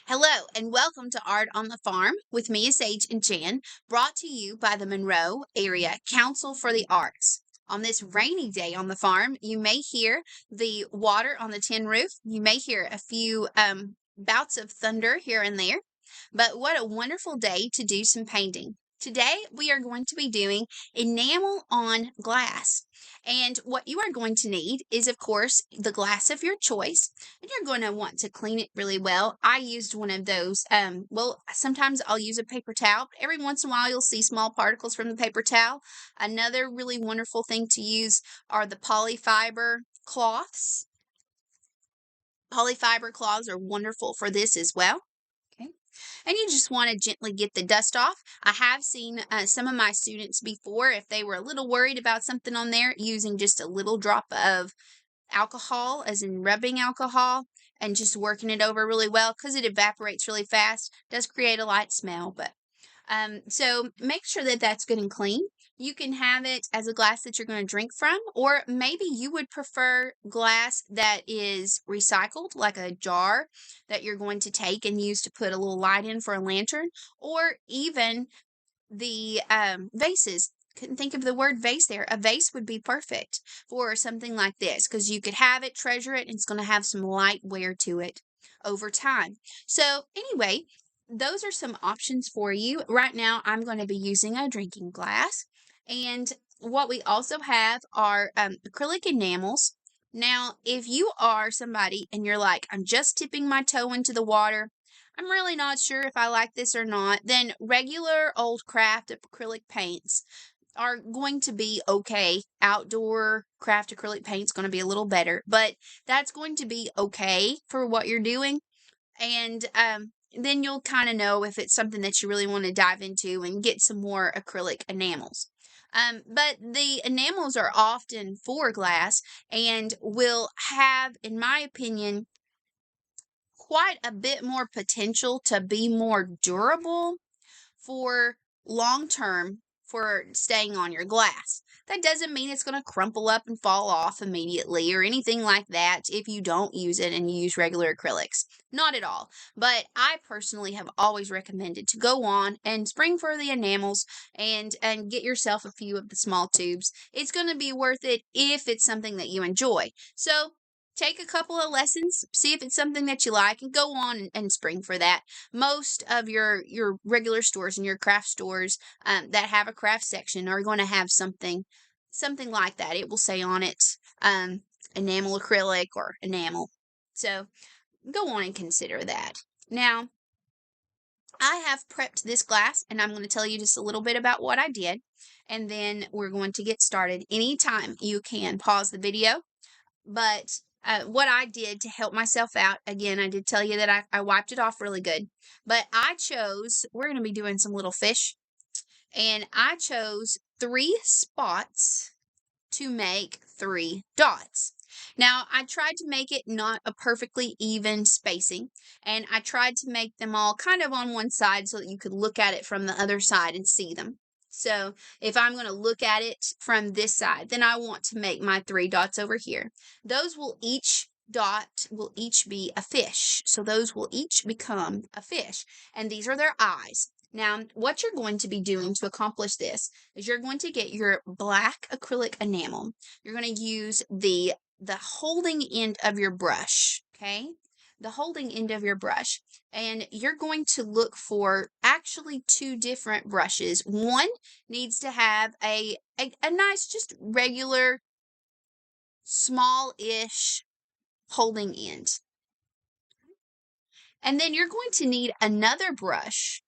Hello, and welcome to Art on the Farm with me, Sage and Jan, brought to you by the Monroe Area Council for the Arts. On this rainy day on the farm, you may hear the water on the tin roof. You may hear a few bouts of thunder here and there, but what a wonderful day to do some painting. Today, we are going to be doing enamel on glass. And what you are going to need is, of course, the glass of your choice. And you're going to want to clean it really well. I used one of those. Sometimes I'll use a paper towel. But every once in a while, you'll see small particles from the paper towel. Another really wonderful thing to use are the polyfiber cloths. Polyfiber cloths are wonderful for this as well. Okay. And you just want to gently get the dust off. I have seen some of my students before, if they were a little worried about something on there, using just a little drop of alcohol, as in rubbing alcohol, and just working it over really well because it evaporates really fast. Does create a light smell, but so make sure that that's good and clean. You can have it as a glass that you're going to drink from, or maybe you would prefer glass that is recycled, like a jar that you're going to take and use to put a little light in for a lantern, or even the vases. Couldn't think of the word vase there. A vase would be perfect for something like this because you could have it, treasure it, and it's going to have some light wear to it over time. So anyway, those are some options for you. Right now, I'm going to be using a drinking glass. And what we also have are acrylic enamels. Now, if you are somebody and you're like, I'm just tipping my toe into the water, I'm really not sure if I like this or not, then regular old craft acrylic paints are going to be okay. Outdoor craft acrylic paint's going to be a little better, but that's going to be okay for what you're doing. And then you'll kind of know if it's something that you really want to dive into and get some more acrylic enamels. But the enamels are often for glass and will have, in my opinion, quite a bit more potential to be more durable for long term for staying on your glass. That doesn't mean it's going to crumple up and fall off immediately or anything like that if you don't use it and you use regular acrylics. Not at all. But I personally have always recommended to go on and spring for the enamels and get yourself a few of the small tubes. It's going to be worth it if it's something that you enjoy. So take a couple of lessons, see if it's something that you like, and go on and spring for that. Most of your regular stores and your craft stores that have a craft section are going to have something like that. It will say on it enamel acrylic or enamel. So go on and consider that. Now, I have prepped this glass, and I'm going to tell you just a little bit about what I did, and then we're going to get started. Anytime you can pause the video, but what I did to help myself out, again, I did tell you that I wiped it off really good, but I chose, we're going to be doing some little fish, and I chose 3 spots to make 3 dots. Now, I tried to make it not a perfectly even spacing, and I tried to make them all kind of on one side so that you could look at it from the other side and see them. So if I'm going to look at it from this side, then I want to make my 3 dots over here. Those will each be a fish. So those will each become a fish. And these are their eyes. Now, what you're going to be doing to accomplish this is you're going to get your black acrylic enamel. You're going to use the holding end of your brush, okay? The holding end of your brush, and you're going to look for actually 2 different brushes. One needs to have a nice, just regular, small-ish holding end. And then you're going to need another brush.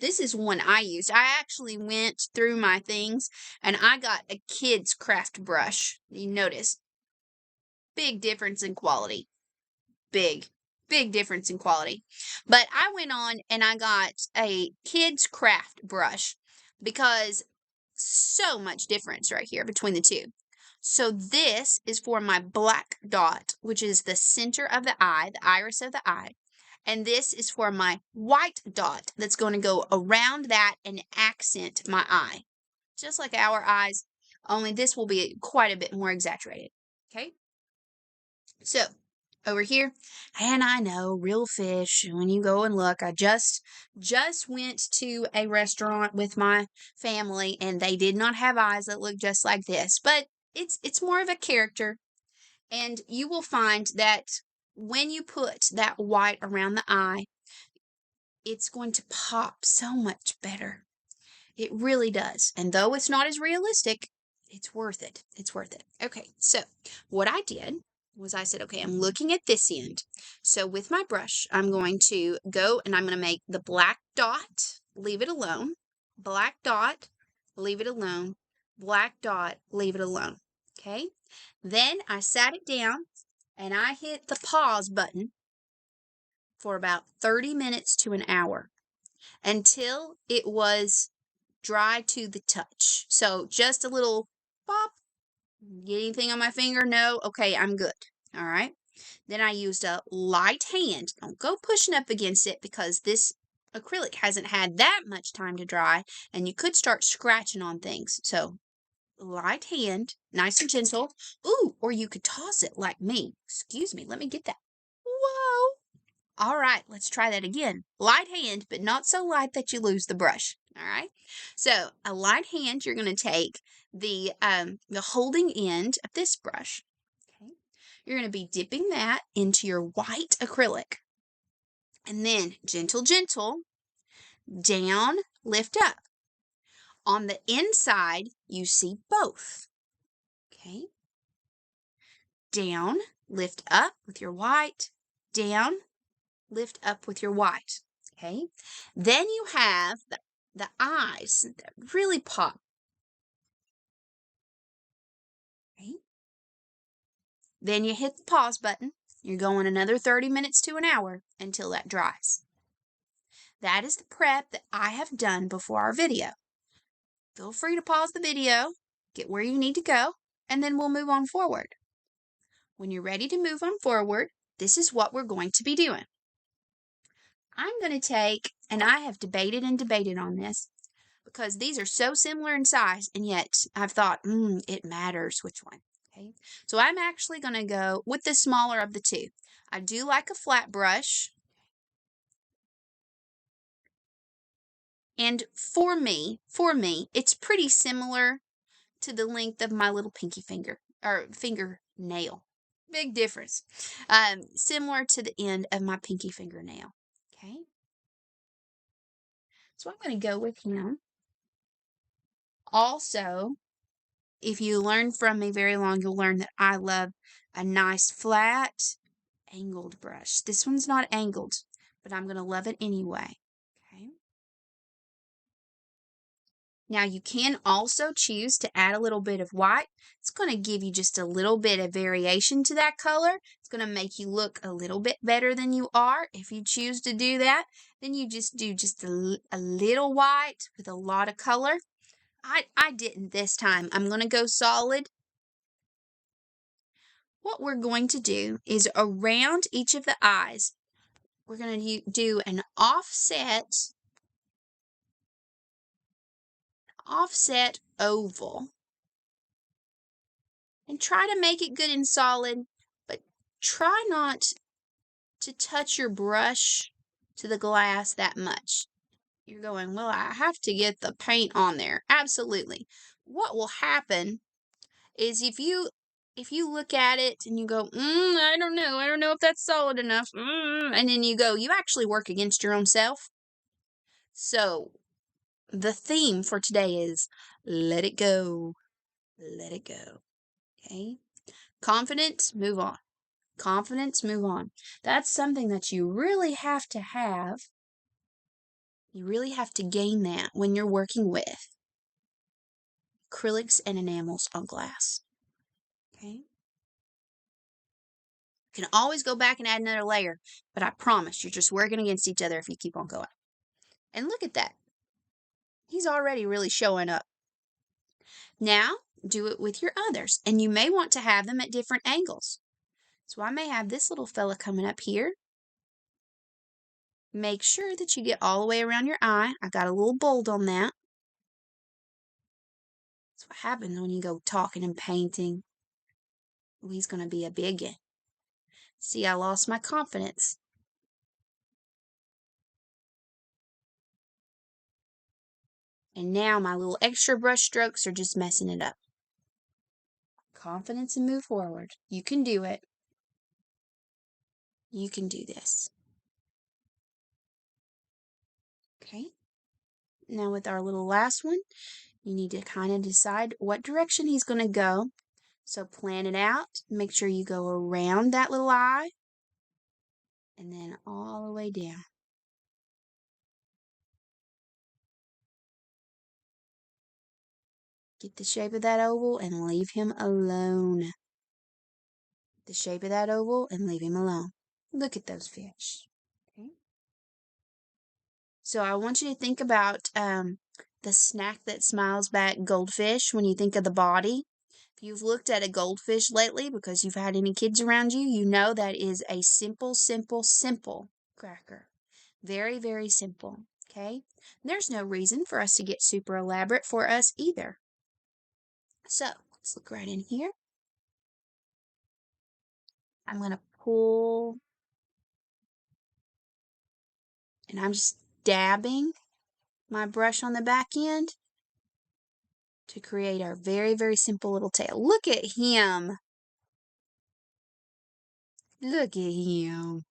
This is one I used. I actually went through my things and I got a kid's craft brush. You notice, big difference in quality. Big difference in quality. But I went on and I got a kid's craft brush because so much difference right here between the two. So this is for my black dot, which is the center of the eye, the iris of the eye. And this is for my white dot that's going to go around that and accent my eye. Just like our eyes, only this will be quite a bit more exaggerated. Okay? So over here, and I know real fish, when you go and look, I just went to a restaurant with my family and they did not have eyes that look just like this, but it's more of a character, and you will find that when you put that white around the eye, it's going to pop so much better. It really does. And though it's not as realistic, it's worth it. It's worth it. Okay, so what I did was I said, okay, I'm looking at this end. So with my brush, I'm going to go and I'm going to make the black dot, leave it alone, black dot, leave it alone, black dot, leave it alone. Okay, then I sat it down and I hit the pause button for about 30 minutes to an hour until it was dry to the touch. So just a little pop. Get anything on my finger? No? Okay, I'm good. All right. Then I used a light hand. Don't go pushing up against it because this acrylic hasn't had that much time to dry and you could start scratching on things. So light hand, nice and gentle. Ooh, or you could toss it like me. Excuse me, let me get that. Whoa. All right, let's try that again. Light hand, but not so light that you lose the brush. All right. So a light hand, you're going to take the holding end of this brush. Okay. You're going to be dipping that into your white acrylic. And then gentle, gentle, down, lift up. On the inside, you see both. Okay. Down, lift up with your white, down, lift up with your white. Okay. Then you have the eyes that really pop. Okay. Then you hit the pause button. You're going another 30 minutes to an hour until that dries. That is the prep that I have done before our video. Feel free to pause the video, get where you need to go, and then we'll move on forward. When you're ready to move on forward, this is what we're going to be doing. I'm going to take, and I have debated and debated on this, because these are so similar in size, and yet I've thought, it matters which one. Okay, so I'm actually going to go with the smaller of the two. I do like a flat brush, and for me, it's pretty similar to the length of my little pinky finger, or fingernail. Big difference. Similar to the end of my pinky fingernail. Okay, so I'm going to go with him. Also, if you learn from me very long, you'll learn that I love a nice flat angled brush. This one's not angled, but I'm going to love it anyway. Okay. Now you can also choose to add a little bit of white. It's going to give you just a little bit of variation to that color. It's going to make you look a little bit better than you are. If you choose to do that, then you just do just a little white with a lot of color. I didn't this time. I'm going to go solid. What we're going to do is around each of the eyes, we're going to do an offset oval. And try to make it good and solid, but try not to touch your brush to the glass that much. You're going, well, I have to get the paint on there. Absolutely. What will happen is if you look at it and you go, I don't know if that's solid enough, and then you actually work against your own self. So the theme for today is let it go, let it go. Okay, confidence, move on. Confidence, move on. That's something that you really have to have. You really have to gain that when you're working with acrylics and enamels on glass. Okay? You can always go back and add another layer, but I promise you're just working against each other if you keep on going. And look at that. He's already really showing up. Now, do it with your others, and you may want to have them at different angles. So I may have this little fella coming up here. Make sure that you get all the way around your eye. I got a little bold on that. That's what happens when you go talking and painting. Oh, he's going to be a biggin. See, I lost my confidence. And now my little extra brush strokes are just messing it up. Confidence and move forward. You can do it. You can do this. Okay. Now with our little last one, you need to kind of decide what direction he's going to go. So plan it out. Make sure you go around that little eye and then all the way down. Get the shape of that oval and leave him alone. The shape of that oval and leave him alone. Look at those fish. Okay. So I want you to think about the snack that smiles back goldfish when you think of the body. If you've looked at a goldfish lately because you've had any kids around you, you know that is a simple, simple, simple cracker. Very, very simple. Okay? There's no reason for us to get super elaborate for us either. So let's look right in here. I'm going to pull, and I'm just dabbing my brush on the back end to create our very, very simple little tail. Look at him. Look at him.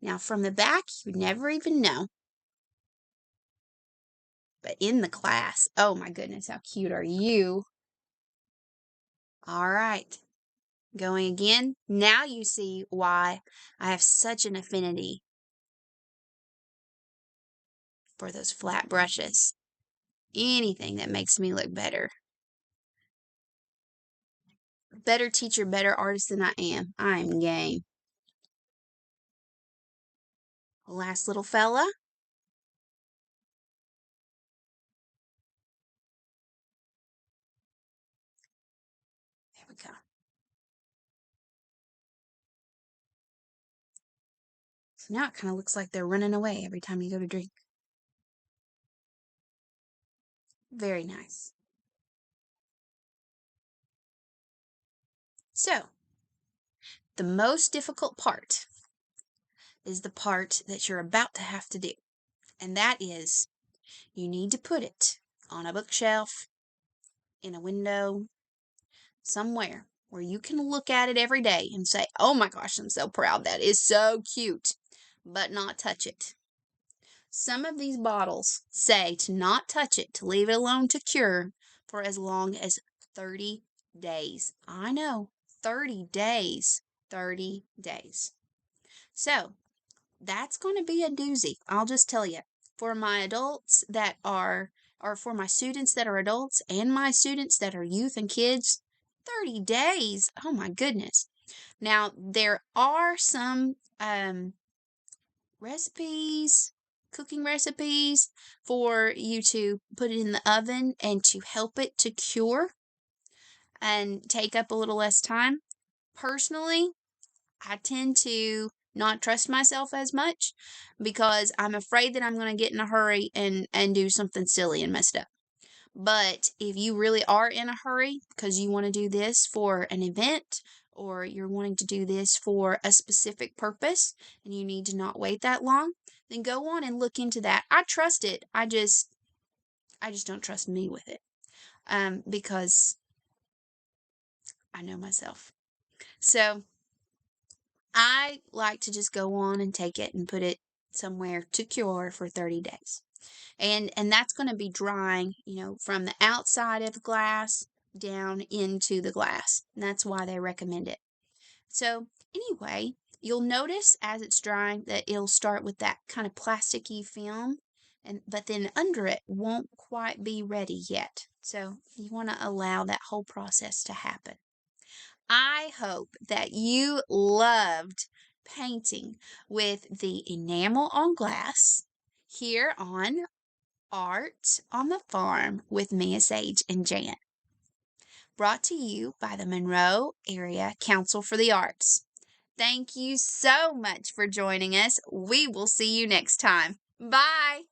Now from the back, you would never even know. But in the class, oh my goodness, how cute are you? All right. Going again. Now you see why I have such an affinity for those flat brushes. Anything that makes me look better. Better teacher, better artist than I am. I'm game. Last little fella. There we go. So now it kind of looks like they're running away every time you go to drink. Very nice. So, the most difficult part is the part that you're about to have to do. And that is, you need to put it on a bookshelf, in a window, somewhere where you can look at it every day and say, oh my gosh, I'm so proud. That is so cute. But not touch it. Some of these bottles say to not touch it, to leave it alone to cure for as long as 30 days. I know, 30 days. 30 days. So, that's going to be a doozy. I'll just tell you. For my adults that are, or for my students that are adults and my students that are youth and kids, 30 days. Oh my goodness. Now, there are some recipes, cooking recipes for you to put it in the oven and to help it to cure and take up a little less time. Personally, I tend to not trust myself as much because I'm afraid that I'm going to get in a hurry and do something silly and messed up. But if you really are in a hurry because you want to do this for an event or you're wanting to do this for a specific purpose and you need to not wait that long, then go on and look into that. I trust it. I just don't trust me with it. Because I know myself. So I like to just go on and take it and put it somewhere to cure for 30 days. And that's going to be drying, from the outside of the glass down into the glass. And that's why they recommend it. So anyway, you'll notice as it's drying that it'll start with that kind of plasticky film, but then under it won't quite be ready yet. So you want to allow that whole process to happen. I hope that you loved painting with the enamel on glass here on Art on the Farm with Mia Sage and Jan. Brought to you by the Monroe Area Council for the Arts. Thank you so much for joining us. We will see you next time. Bye.